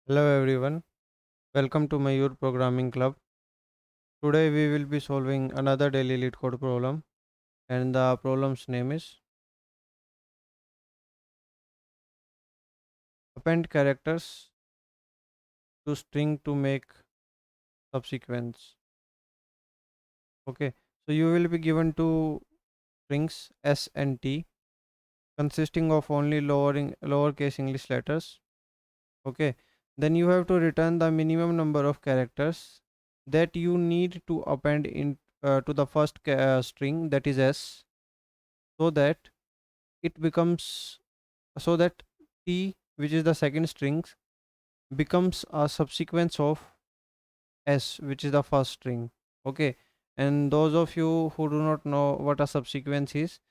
Hello everyone, welcome to my Your Programming Club. Today we will be solving another daily lead code problem, and the problem's name is append characters to string to make subsequence. Okay, so you will be given two strings S and T consisting of only lowercase English letters. Okay, then you have to return the minimum number of characters that you need to append in to the first string, that is S, so that it becomes so that T, which is the second string, becomes a subsequence of S, which is the first string. Okay, and those of you who do not know what a subsequence is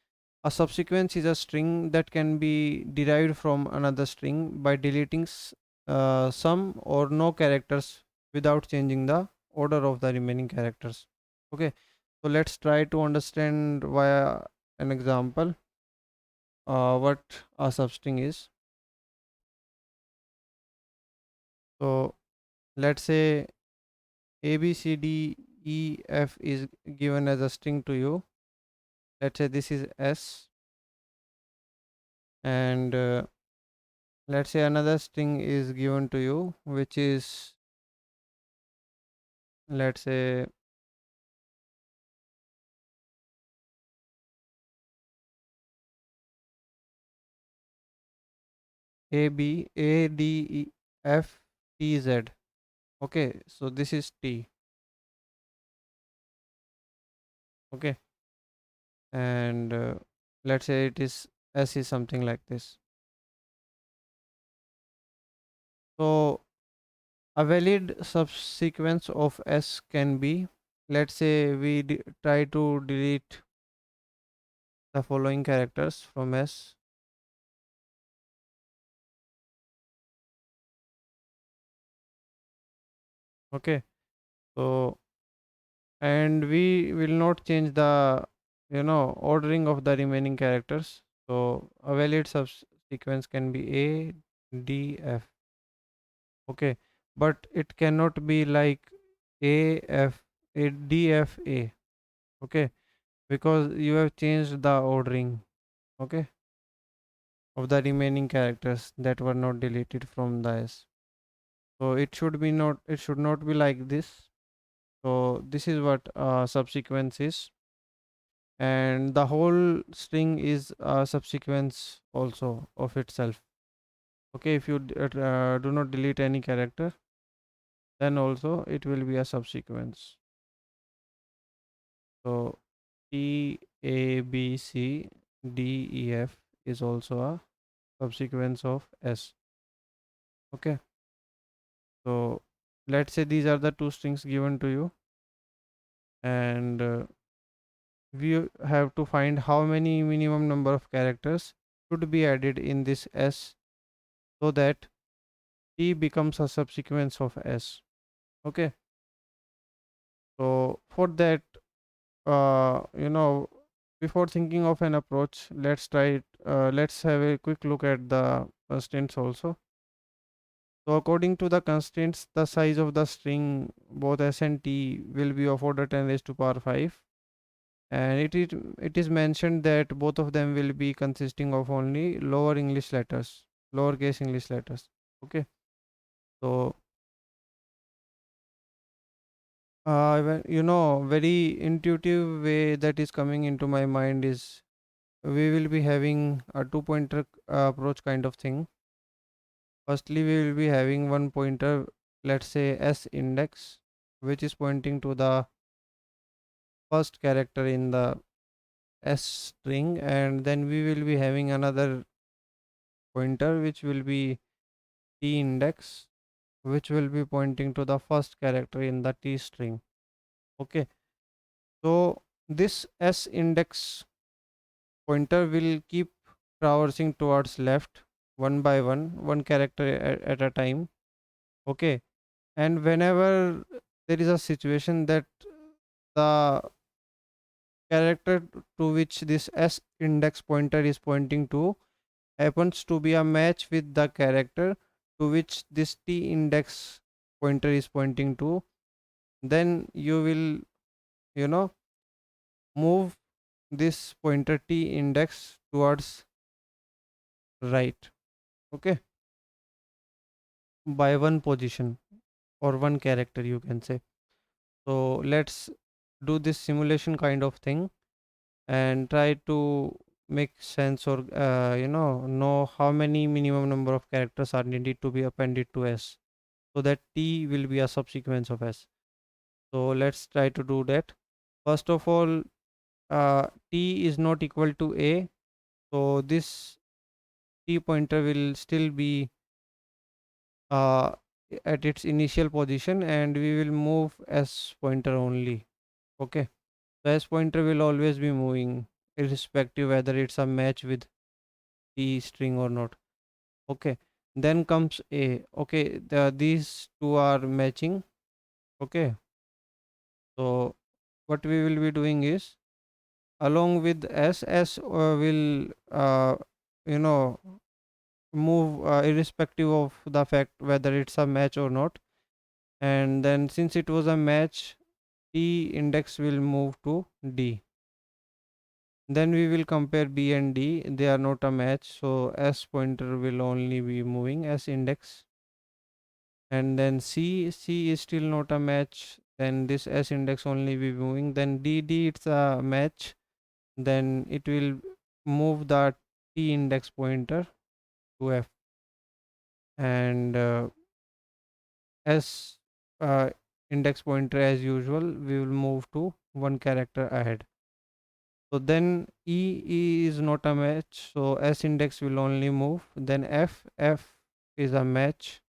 a string that can be derived from another string by deleting some or no characters without changing the order of the remaining characters. Okay, so let's try to understand via an example what a substring is. So let's say A, B, C, D, E, F is given as a string to you. Let's say this is S, and let's say another string is given to you, which is, let's say, A, B, A, D, E, F, T, Z. Okay, so this is T. Okay, and let's say it is S is something like this. So a valid subsequence of S can be, let's say we try to delete the following characters from S. Okay, so and we will not change the ordering of the remaining characters. So a valid subsequence can be A, D, F. Okay, but it cannot be like A, F, A, D, F, A. Okay, because you have changed the ordering. Okay, of the remaining characters that were not deleted from the S. So it should not be like this. So this is what subsequence is, and the whole string is a subsequence also of itself. Okay, if you do not delete any character, then also it will be a subsequence. So T, A, B, C, D, E, F is also a subsequence of S. Okay, so let's say these are the two strings given to you, and we have to find how many minimum number of characters should be added in this S so that T becomes a subsequence of S. Okay, so for that, before thinking of an approach, let's try it. Let's have a quick look at the constraints also. So according to the constraints, the size of the string both S and T will be of order 10 raised to power 5, and it is mentioned that both of them will be consisting of only lowercase English letters. Okay, so very intuitive way that is coming into my mind is we will be having a two pointer approach kind of thing. Firstly, we will be having one pointer, let's say S index, which is pointing to the first character in the S string, and then we will be having another pointer which will be T index, which will be pointing to the first character in the T string. Okay, so this S index pointer will keep traversing towards left one character at a time. Okay, and whenever there is a situation that the character to which this S index pointer is pointing to happens to be a match with the character to which this t index pointer is pointing to, then you will, you know, move this pointer t index towards right. Okay, by one position or one character, you can say. So let's do this simulation kind of thing and try to make sense, or know how many minimum number of characters are needed to be appended to s, so that t will be a subsequence of s. So let's try to do that. First of all, t is not equal to a, so this t pointer will still be uh, at its initial position, and we will move s pointer only. Okay, the s pointer will always be moving irrespective whether it's a match with t string or not. Okay, then comes a. Okay, these two are matching. Okay, so what we will be doing is, along with s will you know move irrespective of the fact whether it's a match or not. And then since it was a match, t index will move to d. Then we will compare b and d, they are not a match, so s pointer will only be moving s index. And then c is still not a match, then this s index only be moving. Then d it's a match, then it will move the t index pointer to f. And s index pointer, as usual, we will move to one character ahead. So then e is not a match, so s index will only move. Then f is a match,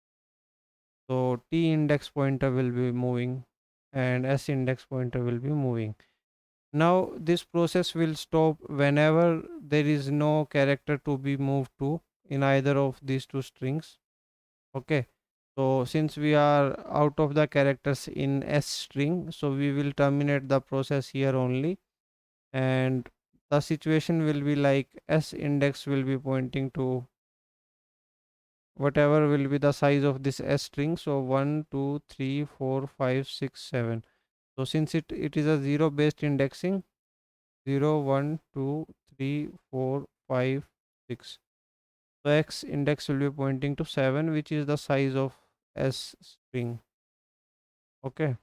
so t index pointer will be moving and s index pointer will be moving. Now this process will stop whenever there is no character to be moved to in either of these two strings. Okay, so since we are out of the characters in s string, so we will terminate the process here only. And the situation will be like s index will be pointing to whatever will be the size of this s string. So 1 2 3 4 5 6 7. So since it is a zero based indexing, 0 1 2 3 4 5 6, so x index will be pointing to 7, which is the size of s string. Okay,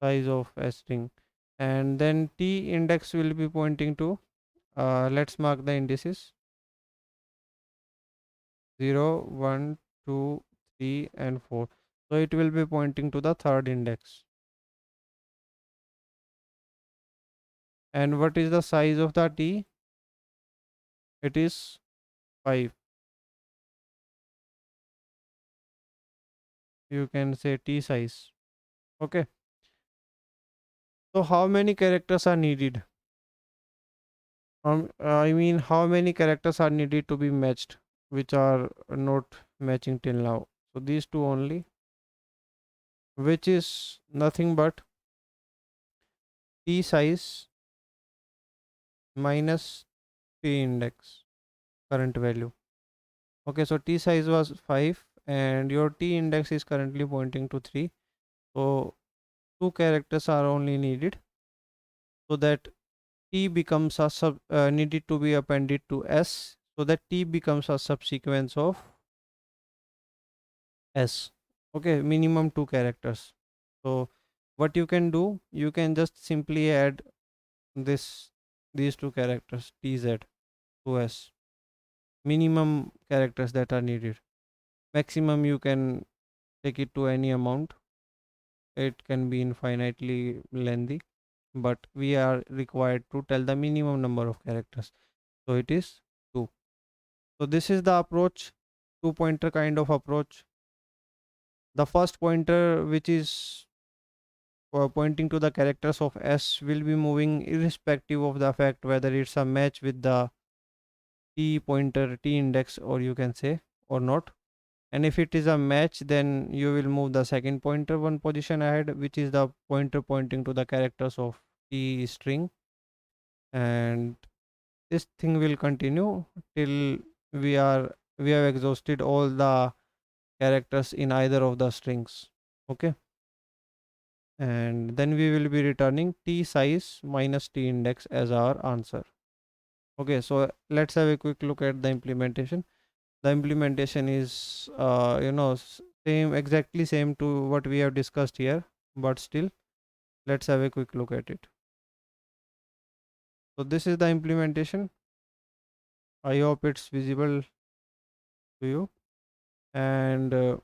size of s string. And then t index will be pointing to, let's mark the indices, 0 1 2 3 and 4. So it will be pointing to the third index. And what is the size of the t? It is 5. You can say t size. Okay, so how many characters are needed? I mean, how many characters are needed to be matched, which are not matching till now? So these two only, which is nothing but t size minus t index current value. Okay, so t size was 5 and your t index is currently pointing to 3. So two characters are only needed, so that t becomes a needed to be appended to s, so that t becomes a subsequence of s. Okay, minimum two characters. So what you can do, you can just simply add this these two characters tz to s, minimum characters that are needed. Maximum you can take it to any amount, it can be infinitely lengthy, but we are required to tell the minimum number of characters, so it is 2. So this is the approach, two pointer kind of approach. The first pointer, which is pointing to the characters of s, will be moving irrespective of the fact whether it's a match with the t pointer, t index, or you can say, or not. And if it is a match, then you will move the second pointer one position ahead, which is the pointer pointing to the characters of t string. And this thing will continue till we have exhausted all the characters in either of the strings. Okay, and then we will be returning t size minus t index as our answer. Okay, so let's have a quick look at the implementation. The implementation is same, exactly same to what we have discussed here, but still let's have a quick look at it. So this is the implementation. I hope it's visible to you. And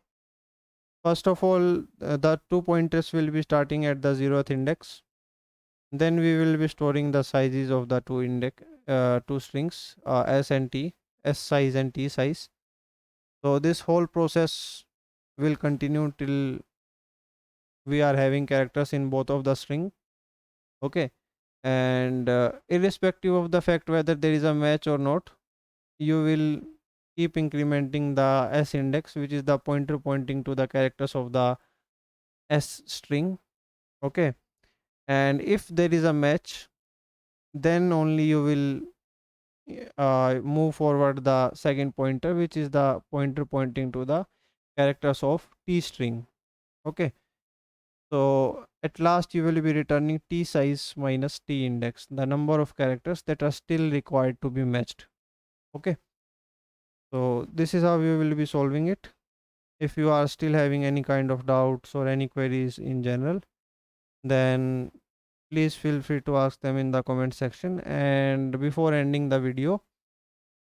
first of all, the 2 pointers will be starting at the 0th index. Then we will be storing the sizes of the two strings, s and t, s size and t size. So this whole process will continue till we are having characters in both of the string. Okay, and irrespective of the fact whether there is a match or not, you will keep incrementing the s index, which is the pointer pointing to the characters of the s string. Okay, and if there is a match, then only you will move forward the second pointer, which is the pointer pointing to the characters of t string. Okay, so at last you will be returning t size minus t index, the number of characters that are still required to be matched. Okay, so this is how we will be solving it. If you are still having any kind of doubts or any queries in general, then please feel free to ask them in the comment section. And before ending the video,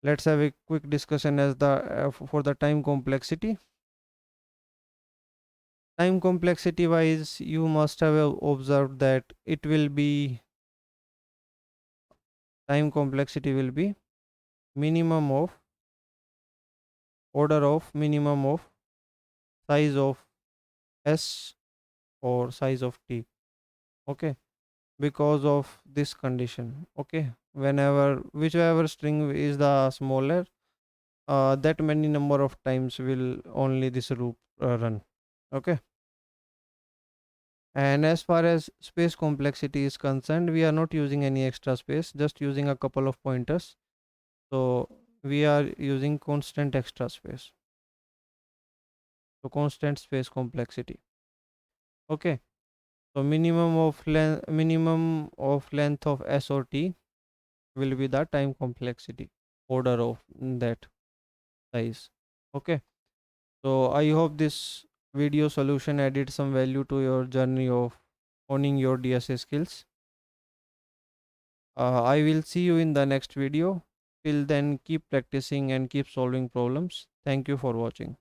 let's have a quick discussion as the for the time complexity. Time complexity wise, you must have observed that it will be, time complexity will be minimum of, order of minimum of size of s or size of t. Okay, because of this condition. Okay, whenever whichever string is the smaller, that many number of times will only this loop run. Okay, and as far as space complexity is concerned, we are not using any extra space, just using a couple of pointers. So we are using constant extra space, so constant space complexity. Okay, so minimum of length of s or t will be the time complexity, order of that size. Okay, so I hope this video solution added some value to your journey of owning your DSA skills. I will see you in the next video. Till then, keep practicing and keep solving problems. Thank you for watching.